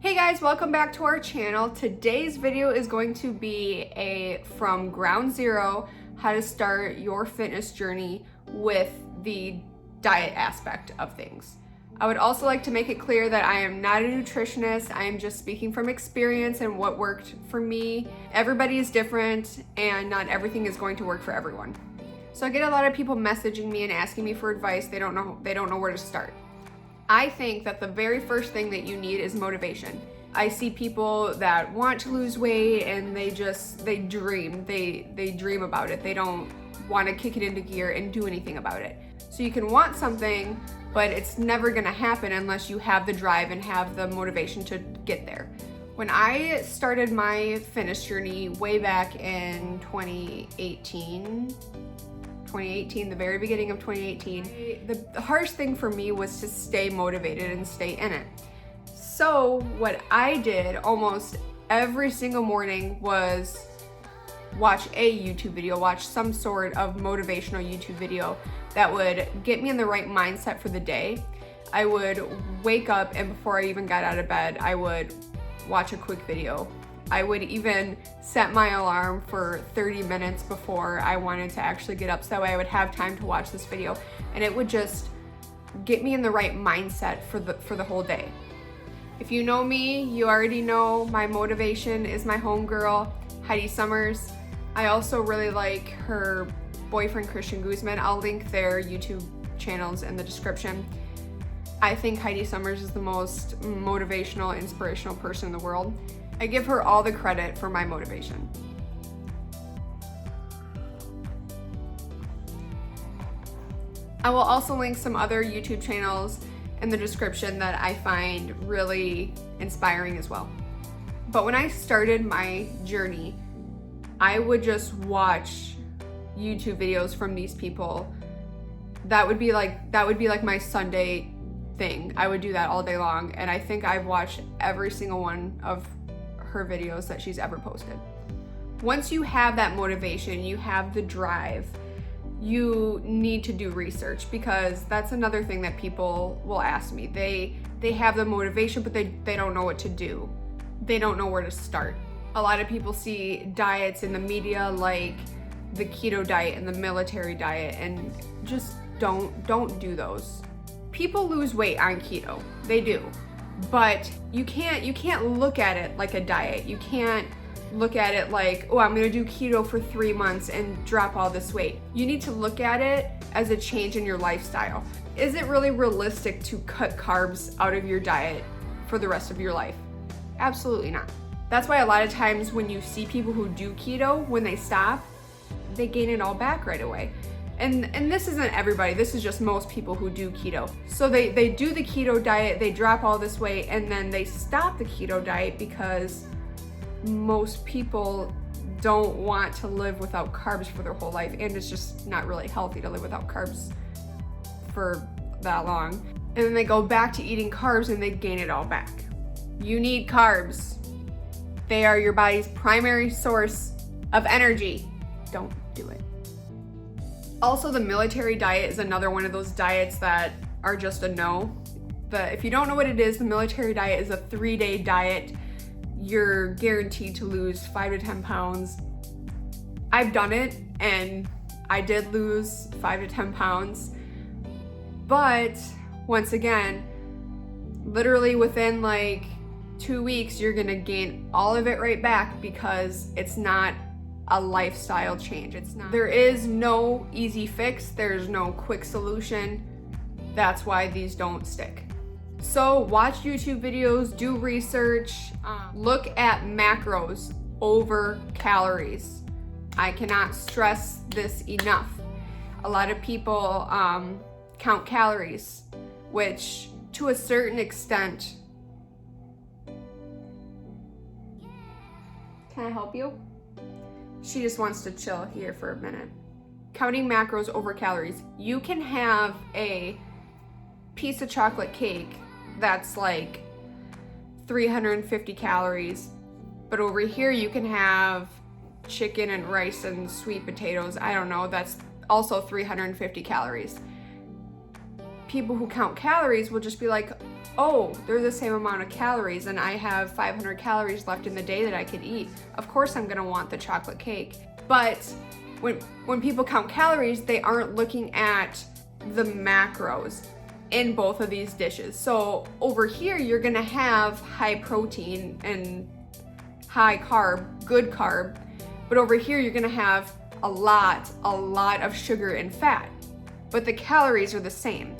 Hey guys, welcome back to our channel. Today's video is going to be a from ground zero, how to start your fitness journey with the diet aspect of things. I would also like to make it clear that I am not a nutritionist. I am just speaking from experience and what worked for me. Everybody is different and not everything is going to work for everyone. So I get a lot of people messaging me and asking me for advice. They don't know where to start. I think that the very first thing that you need is motivation. I see people that want to lose weight and they dream about it. They don't want to kick it into gear and do anything about it. So you can want something, but it's never gonna happen unless you have the drive and have the motivation to get there. When I started my fitness journey way back in 2018, the very beginning of 2018, the hardest thing for me was to stay motivated and stay in it. So what I did almost every single morning was watch a YouTube video, watch some sort of motivational YouTube video that would get me in the right mindset for the day. I would wake up and before I even got out of bed, I would watch a quick video. I would even set my alarm for 30 minutes before I wanted to actually get up so that way I would have time to watch this video, and it would just get me in the right mindset for the whole day. If you know me, you already know my motivation is my homegirl, Heidi Summers. I also really like her boyfriend, Christian Guzman. I'll link their YouTube channels in the description. I think Heidi Summers is the most motivational, inspirational person in the world. I give her all the credit for my motivation. I will also link some other YouTube channels in the description that I find really inspiring as well. But when I started my journey, I would just watch YouTube videos from these people. That would be like my Sunday thing. I would do that all day long, and I think I've watched every single one of her videos that she's ever posted. Once you have that motivation, you have the drive, you need to do research, because that's another thing that people will ask me. They have the motivation, but they don't know what to do. They don't know where to start. A lot of people see diets in the media like the keto diet and the military diet, and just don't do those. People lose weight on keto, they do, but you can't look at it like a diet. You can't look at it like, oh, I'm gonna do keto for 3 months and drop all this weight. You need to look at it as a change in your lifestyle. Is it really realistic to cut carbs out of your diet for the rest of your life? Absolutely not. That's why a lot of times when you see people who do keto, when they stop, they gain it all back right away. And this isn't everybody, this is just most people who do keto. So they do the keto diet, they drop all this weight, and then they stop the keto diet because most people don't want to live without carbs for their whole life, and it's just not really healthy to live without carbs for that long. And then they go back to eating carbs and they gain it all back. You need carbs. They are your body's primary source of energy. Don't do it. Also, the military diet is another one of those diets that are just a no. If you don't know what it is, the military diet is a 3-day diet. You're guaranteed to lose 5 to 10 pounds. I've done it and I did lose 5 to 10 pounds. But once again, literally within like 2 weeks, you're gonna gain all of it right back because it's not a lifestyle change. There is no easy fix. There's no quick solution. That's why these don't stick. So watch YouTube videos, do research, look at macros over calories. I cannot stress this enough. A lot of people count calories, which to a certain extent. Can I help you? She just wants to chill here for a minute. Counting macros over calories. You can have a piece of chocolate cake that's like 350 calories, but over here you can have chicken and rice and sweet potatoes. I don't know, that's also 350 calories. people who count calories will just be like, oh, they're the same amount of calories and I have 500 calories left in the day that I could eat. Of course I'm gonna want the chocolate cake. But when people count calories, they aren't looking at the macros in both of these dishes. So over here, you're gonna have high protein and high carb, good carb, but over here you're gonna have a lot of sugar and fat, but the calories are the same.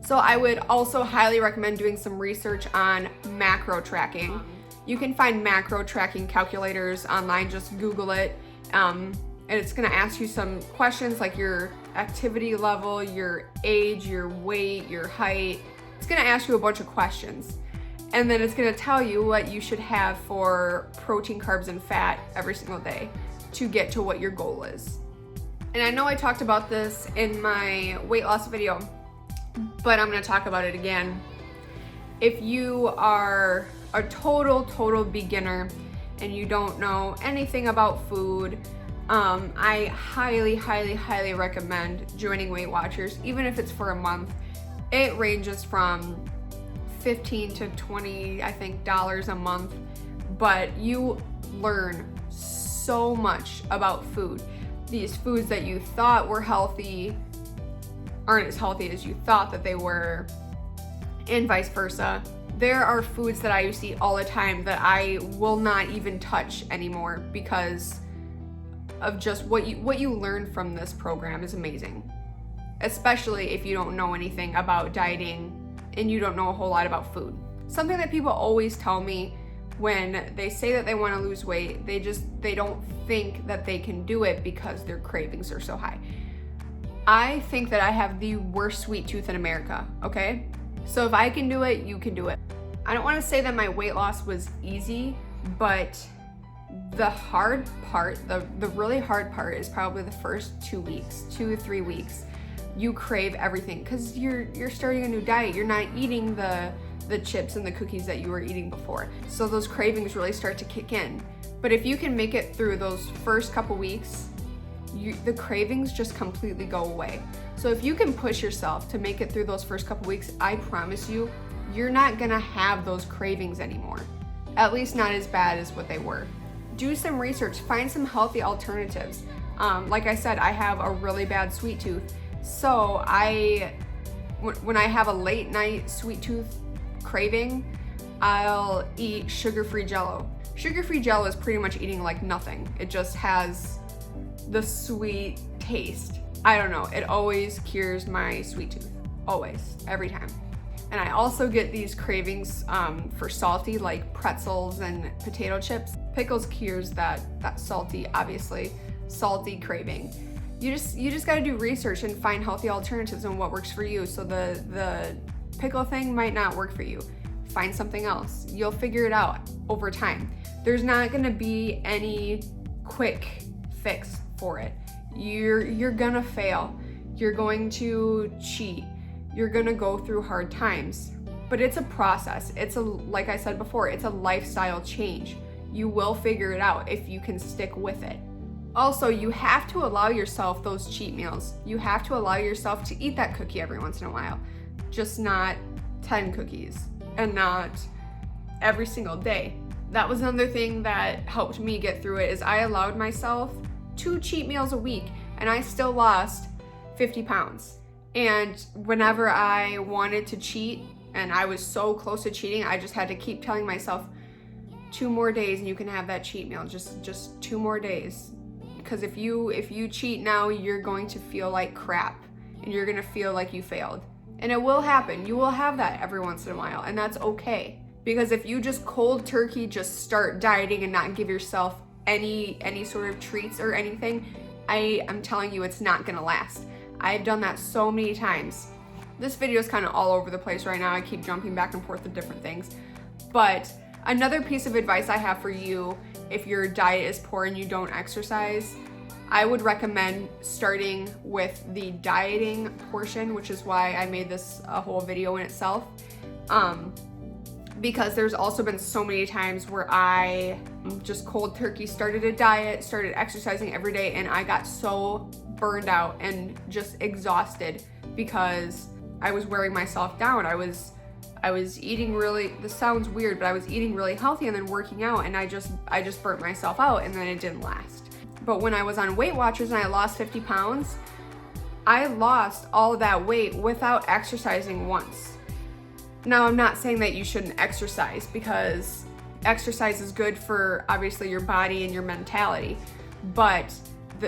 So I would also highly recommend doing some research on macro tracking. You can find macro tracking calculators online, just Google it. And it's gonna ask you some questions like your activity level, your age, your weight, your height. It's gonna ask you a bunch of questions. And then it's gonna tell you what you should have for protein, carbs, and fat every single day to get to what your goal is. And I know I talked about this in my weight loss video, but I'm gonna talk about it again. If you are a total beginner and you don't know anything about food, I highly recommend joining Weight Watchers, even if it's for a month. It ranges from $15 to $20, I think, dollars a month, but you learn so much about food. These foods that you thought were healthy aren't as healthy as you thought that they were, and vice versa. There are foods that I used to eat all the time that I will not even touch anymore because of just what you learn from this program is amazing. Especially if you don't know anything about dieting and you don't know a whole lot about food. Something that people always tell me when they say that they want to lose weight, they don't think that they can do it because their cravings are so high. I think that I have the worst sweet tooth in America, okay? So if I can do it, you can do it. I don't want to say that my weight loss was easy, but the hard part, the really hard part is probably the first 2 weeks, 2 to 3 weeks. You crave everything because you're starting a new diet. You're not eating the chips and the cookies that you were eating before. So those cravings really start to kick in. But if you can make it through those first couple weeks, the cravings just completely go away. So if you can push yourself to make it through those first couple weeks, I promise you, you're not gonna have those cravings anymore. At least not as bad as what they were. Do some research, find some healthy alternatives. Like I said, I have a really bad sweet tooth. So when I have a late night sweet tooth craving, I'll eat sugar-free Jell-O. Sugar-free Jell-O is pretty much eating like nothing. It just has the sweet taste. I don't know, it always cures my sweet tooth. Always, every time. And I also get these cravings for salty, like pretzels and potato chips. Pickles cures that salty, obviously, salty craving. You just gotta do research and find healthy alternatives and what works for you. So the pickle thing might not work for you. Find something else. You'll figure it out over time. There's not gonna be any quick fix for it. You're gonna fail. You're going to cheat. You're gonna go through hard times. But it's a process. Like I said before, it's a lifestyle change. You will figure it out if you can stick with it. Also, you have to allow yourself those cheat meals. You have to allow yourself to eat that cookie every once in a while. Just not 10 cookies and not every single day. That was another thing that helped me get through it, is I allowed myself 2 cheat meals a week and I still lost 50 pounds. And whenever I wanted to cheat and I was so close to cheating, I just had to keep telling myself 2 more days and you can have that cheat meal, just 2 more days. Because if you cheat now, you're going to feel like crap and you're gonna feel like you failed. And it will happen. You will have that every once in a while, and that's okay. Because if you just cold turkey just start dieting and not give yourself any sort of treats or anything, I'm telling you, it's not gonna last. I've done that so many times. This video is kind of all over the place right now. I keep jumping back and forth to different things. But another piece of advice I have for you, if your diet is poor and you don't exercise, I would recommend starting with the dieting portion, which is why I made this a whole video in itself. Because there's also been so many times where I just cold turkey started a diet, started exercising every day, and I got so burned out and just exhausted because I was wearing myself down. I was eating really, this sounds weird, but I was eating really healthy and then working out, and I just burnt myself out, and then it didn't last. But when I was on Weight Watchers and I lost 50 pounds, I lost all of that weight without exercising once. Now, I'm not saying that you shouldn't exercise, because exercise is good for obviously your body and your mentality, but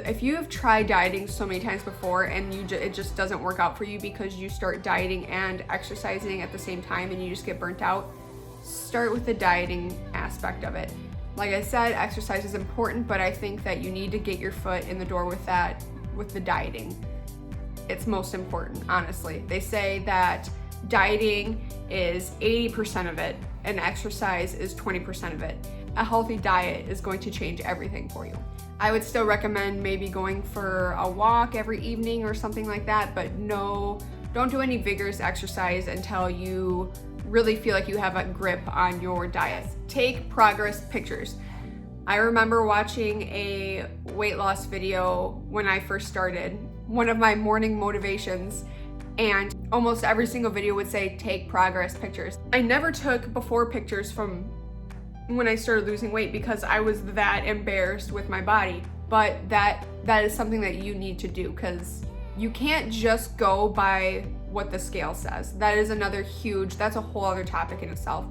if you have tried dieting so many times before and it just doesn't work out for you because you start dieting and exercising at the same time and you just get burnt out, start with the dieting aspect of it. Like I said, exercise is important, but I think that you need to get your foot in the door with the dieting. It's most important, honestly. They say that dieting is 80% of it and exercise is 20% of it. A healthy diet is going to change everything for you. I would still recommend maybe going for a walk every evening or something like that, but no, don't do any vigorous exercise until you really feel like you have a grip on your diet. Take progress pictures. I remember watching a weight loss video when I first started, one of my morning motivations, and almost every single video would say, take progress pictures. I never took before pictures from when I started losing weight because I was that embarrassed with my body. But that is something that you need to do, because you can't just go by what the scale says. That is another that's a whole other topic in itself.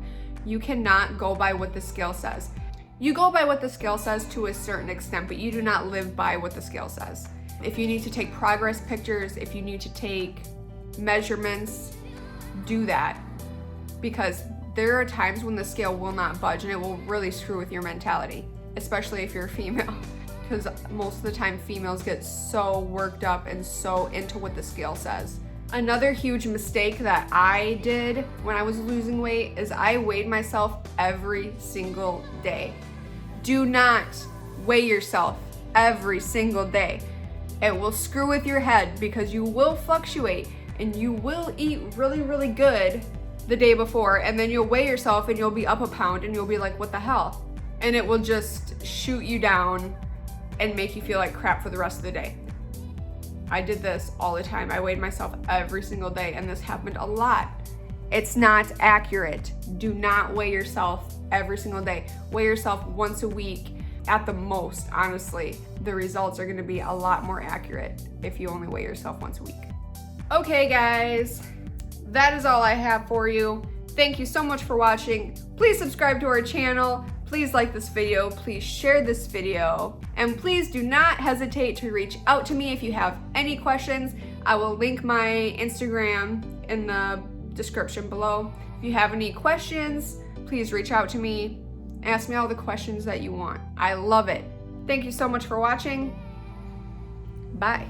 You cannot go by what the scale says. You go by what the scale says to a certain extent, but you do not live by what the scale says. If you need to take progress pictures, if you need to take measurements, do that, because there are times when the scale will not budge and it will really screw with your mentality, especially if you're a female, because most of the time females get so worked up and so into what the scale says. Another huge mistake that I did when I was losing weight is I weighed myself every single day. Do not weigh yourself every single day. It will screw with your head because you will fluctuate and you will eat really, really good the day before, and then you'll weigh yourself and you'll be up a pound and you'll be like, what the hell? And it will just shoot you down and make you feel like crap for the rest of the day. I did this all the time. I weighed myself every single day, and this happened a lot. It's not accurate. Do not weigh yourself every single day. Weigh yourself once a week at the most, honestly. The results are gonna be a lot more accurate if you only weigh yourself once a week. Okay, guys, that is all I have for you. Thank you so much for watching. Please subscribe to our channel. Please like this video. Please share this video. And please do not hesitate to reach out to me if you have any questions. I will link my Instagram in the description below. If you have any questions, please reach out to me. Ask me all the questions that you want. I love it. Thank you so much for watching. Bye.